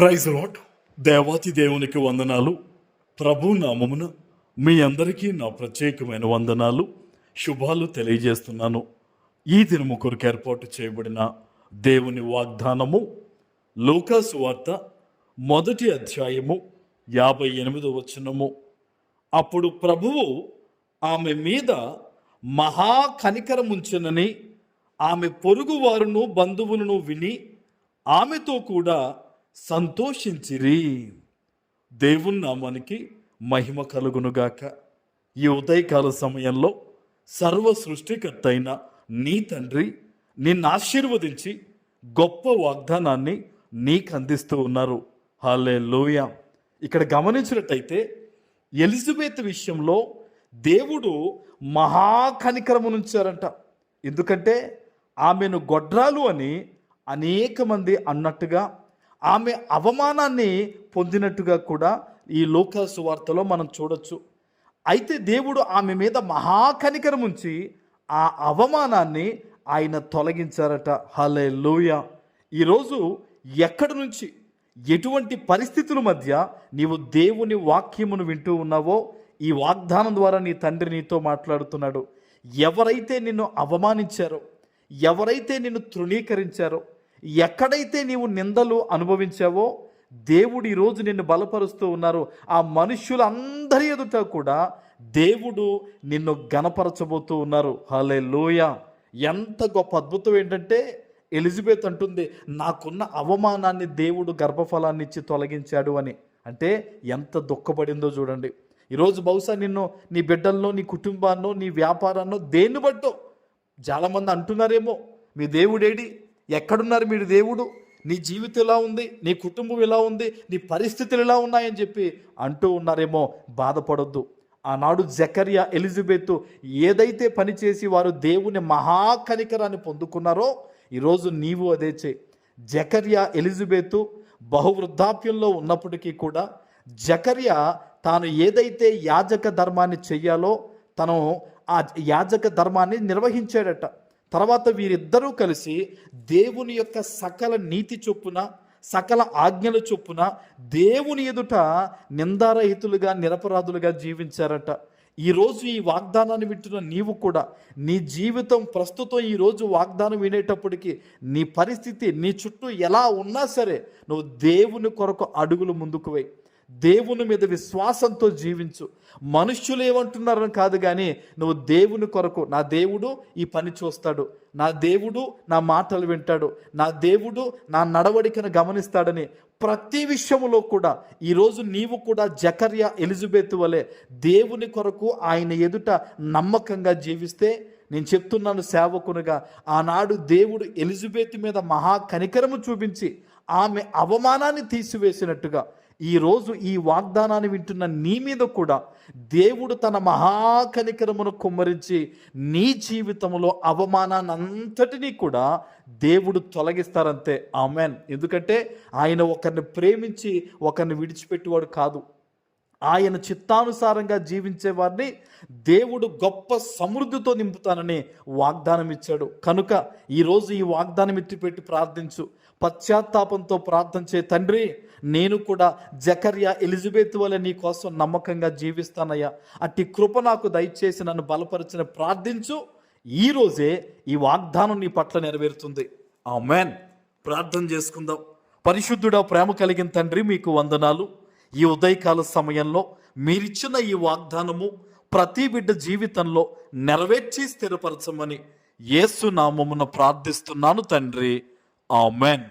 Praise lord. దేవాతి దేవునికి వందనాలు. ప్రభు నామమున మీ అందరికీ నా ప్రత్యేకమైన వందనాలు, శుభాలు తెలియజేస్తున్నాను. ఈ దినము కొరకు ఏర్పాటు చేయబడిన దేవుని వాగ్దానము లూకా సువార్త 1వ అధ్యాయము 58వ వచనము. అప్పుడు ప్రభువు ఆమె మీద మహా కనికరముంచెనని ఆమె పొరుగు వారును బంధువులను విని ఆమెతో కూడా సంతోషించిరి. దేవుని నామానికి మహిమ కలుగునుగాక. ఈ ఉదయకాల సమయంలో సర్వ సృష్టికర్త అయిన నీ తండ్రి నిన్ను ఆశీర్వదించి గొప్ప వాగ్దానాన్ని నీకు అందిస్తూ ఉన్నారు. హల్లెలూయా. ఇక్కడ గమనించినట్టయితే ఎలిజబెత్ విషయంలో దేవుడు మహా కనికరమునుంచారంట. ఎందుకంటే ఆమెను గొడ్రాలు అని అనేక మంది అన్నట్టుగా, ఆమె అవమానాన్ని పొందినట్టుగా కూడా ఈ లూకా సువార్తలో మనం చూడొచ్చు. అయితే దేవుడు ఆమె మీద మహాకనికరం ఉంచి ఆ అవమానాన్ని ఆయన తొలగించారట. హల్లెలూయా. ఈరోజు ఎక్కడి నుంచి, ఎటువంటి పరిస్థితుల మధ్య నీవు దేవుని వాక్యమును వింటూ ఉన్నావో, ఈ వాగ్దానం ద్వారా నీ తండ్రి నీతో మాట్లాడుతున్నాడు. ఎవరైతే నిన్ను అవమానించారో, ఎవరైతే నిన్ను తృణీకరించారో, ఎక్కడైతే నీవు నిందలు అనుభవించావో, దేవుడు ఈరోజు నిన్ను బలపరుస్తూ ఉన్నారు. ఆ మనుష్యులందరి ఎదుట కూడా దేవుడు నిన్ను గణపరచబోతూ ఉన్నారు. హల్లెలూయా. ఎంత గొప్ప అద్భుతం ఏంటంటే, ఎలిజబెత్ అంటుంది, నాకున్న అవమానాన్ని దేవుడు గర్భఫలాన్ని ఇచ్చి తొలగించాడు అని. అంటే ఎంత దుఃఖపడిందో చూడండి. ఈరోజు బహుశా నిన్ను, నీ బిడ్డల్లో, నీ కుటుంబాన్నో, నీ వ్యాపారాన్నో దేన్ని బట్టో చాలామంది అంటున్నారేమో, మీ దేవుడేడి, ఎక్కడున్నారు మీరు దేవుడు, నీ జీవితం ఎలా ఉంది, నీ కుటుంబం ఎలా ఉంది, నీ పరిస్థితులు ఎలా ఉన్నాయని చెప్పి అంటూ ఉన్నారేమో. బాధపడొద్దు. ఆనాడు జకర్యా, ఎలిజబెత్ ఏదైతే పనిచేసి వారు దేవుని మహాకనికరాన్ని పొందుకున్నారో, ఈరోజు నీవు అదే చేయి. జకర్యా, ఎలిజబెత్ బహువృద్ధాప్యంలో ఉన్నప్పటికీ కూడా జకర్యా తాను ఏదైతే యాజక ధర్మాన్ని చెయ్యాలో తను ఆ యాజక ధర్మాన్ని నిర్వహించాడట. తర్వాత వీరిద్దరూ కలిసి దేవుని యొక్క సకల నీతి చొప్పున, సకల ఆజ్ఞల చొప్పున దేవుని ఎదుట నిందారహితులుగా, నిరపరాధులుగా జీవించారట. ఈరోజు ఈ వాగ్దానాన్ని వింటున్న నీవు కూడా నీ జీవితం ప్రస్తుతం ఈరోజు వాగ్దానం వినేటప్పటికీ నీ పరిస్థితి నీ చుట్టూ ఎలా ఉన్నా సరే, నువ్వు దేవుని కొరకు అడుగులు ముందుకు వేయి. దేవుని మీద విశ్వాసంతో జీవించు. మనుష్యులు ఏమంటున్నారని కాదు, కానీ నువ్వు దేవుని కొరకు, నా దేవుడు ఈ పని చూస్తాడు, నా దేవుడు నా మాటలు వింటాడు, నా దేవుడు నా నడవడికను గమనిస్తాడని ప్రతి విషయంలో కూడా ఈరోజు నీవు కూడా జకర్యా, ఎలిజబెత్ వలె దేవుని కొరకు ఆయన ఎదుట నమ్మకంగా జీవిస్తే, నేను చెప్తున్నాను సేవకునిగా, ఆనాడు దేవుడు ఎలిజబెత్ మీద మహా కనికరము చూపించి ఆమె అవమానాన్ని తీసివేసినట్టుగా ఈరోజు ఈ వాగ్దానాన్ని వింటున్న నీ మీద కూడా దేవుడు తన మహాకనికరమును కుమ్మరించి నీ జీవితంలో అవమానాన్ని అంతటినీ కూడా దేవుడు తొలగిస్తారంతే. ఆమెన్. ఎందుకంటే ఆయన ఒకరిని ప్రేమించి ఒకరిని విడిచిపెట్టేవాడు కాదు. ఆయన చిత్తానుసారంగా జీవించే వారిని దేవుడు గొప్ప సమృద్ధితో నింపుతానని వాగ్దానం ఇచ్చాడు. కనుక ఈరోజు ఈ వాగ్దానం ఎత్తిపెట్టి ప్రార్థించు. పశ్చాత్తాపంతో ప్రార్థన చే, తండ్రి నేను కూడా జకర్యా, ఎలిజబెత్ వల్ల నీ కోసం నమ్మకంగా జీవిస్తానయ్యా, అట్టి కృప నాకు దయచేసి నన్ను బలపరిచిన ప్రార్థించు. ఈరోజే ఈ వాగ్దానం నీ పట్ల నెరవేరుతుంది. ఆమేన్. ప్రార్థన చేసుకుందాం. పరిశుద్ధుడా, ప్రేమ కలిగిన తండ్రి, మీకు వందనాలు. ఈ ఉదయకాల సమయంలో మీరిచ్చిన ఈ వాగ్దానము ప్రతి బిడ్డ జీవితంలో నెరవేర్చి స్థిరపరచమని యేసు నామమున ప్రార్థిస్తున్నాను తండ్రి. ఆమేన్.